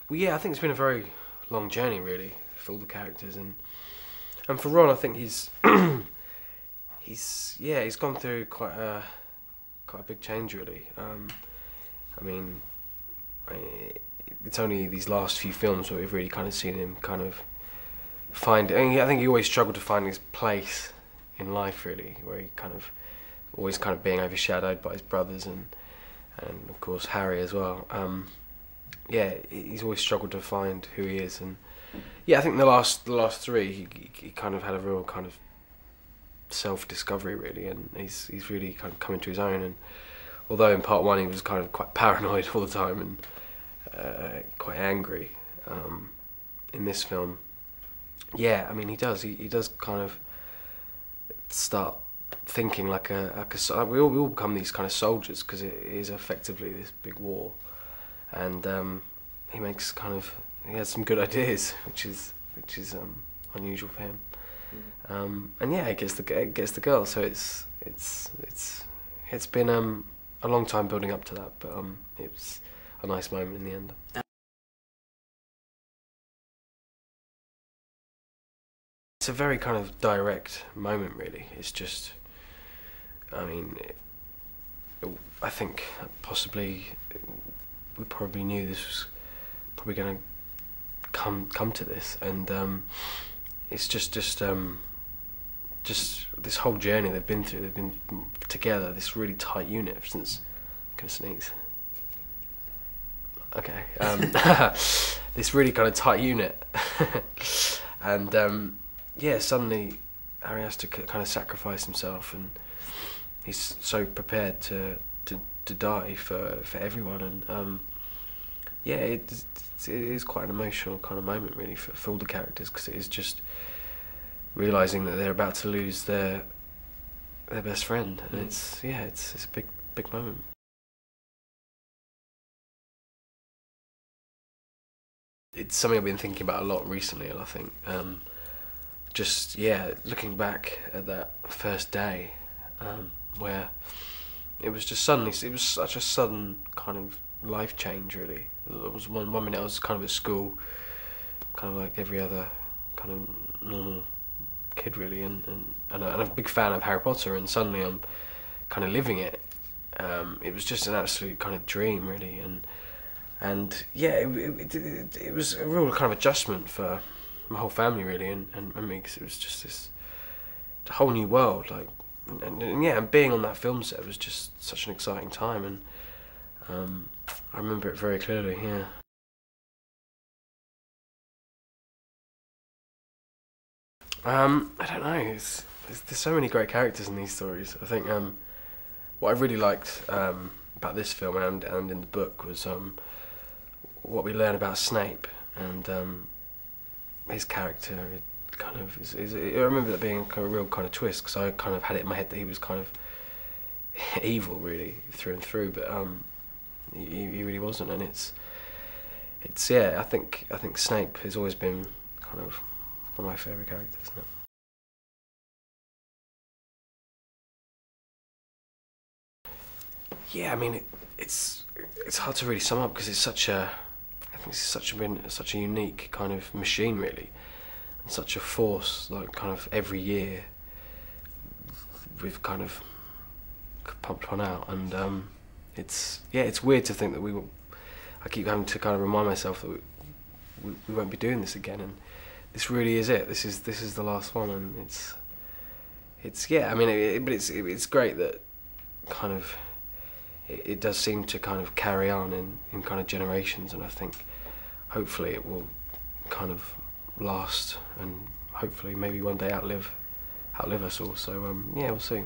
Well, yeah, I think it's been a very long journey, really, for all the characters, and for Ron, I think he's he's gone through quite a big change, really. I mean, it's only these last few films where we've really kind of seen him kind of find. I think he always struggled to find his place in life, really, where he kind of always kind of being overshadowed by his brothers and of course Harry as well. Yeah, he's always struggled to find who he is, and yeah, I think the last three he kind of had a real kind of self-discovery, really, and he's really kind of come into his own. And although in part one he was kind of quite paranoid all the time and quite angry, in this film, yeah, I mean he does kind of start thinking like we all become these kind of soldiers, because it is effectively this big war, and he has some good ideas, which is unusual for him. And yeah, it gets the girl. So it's been a long time building up to that, but it was a nice moment in the end. It's a very kind of direct moment, really. It's just, I mean, I think possibly we probably knew this was probably going to come to this, and it's just this whole journey they've been through. They've been together, this really tight unit since. I'm gonna sneeze. Okay, this really kind of tight unit, and yeah, suddenly Harry has to kind of sacrifice himself, and he's so prepared to die for everyone, and yeah, it is quite an emotional kind of moment, really, for all the characters, because it is just realising that they're about to lose their best friend, and it's a big moment. It's something I've been thinking about a lot recently, and I think just looking back at that first day, where it was such a sudden kind of life change, really. It was one minute I was kind of at school, kind of like every other kind of normal kid, really, and I'm a big fan of Harry Potter, and suddenly I'm kind of living it. It was just an absolute kind of dream, really, and yeah, it was a real kind of adjustment for my whole family, really, and me, because it was just this whole new world, like, and being on that film set was just such an exciting time, and I remember it very clearly. Yeah. I don't know. There's so many great characters in these stories. I think what I really liked about this film and in the book was what we learn about Snape and his character. It kind of I remember that being a real kind of twist, because I kind of had it in my head that he was kind of evil, really, through and through, but he really wasn't, and it's I think Snape has always been kind of one of my favourite characters. Isn't it? Yeah, I mean it's hard to really sum up, because it's I think it's such a unique kind of machine, really, and such a force. Like, kind of every year we've kind of pumped one out, and it's weird to think that I keep having to kind of remind myself that we won't be doing this again, and this really is it. This is the last one, and it's I mean, but it's great that kind of it does seem to kind of carry on in kind of generations, and I think hopefully it will kind of last, and hopefully maybe one day outlive us all. So yeah, we'll see.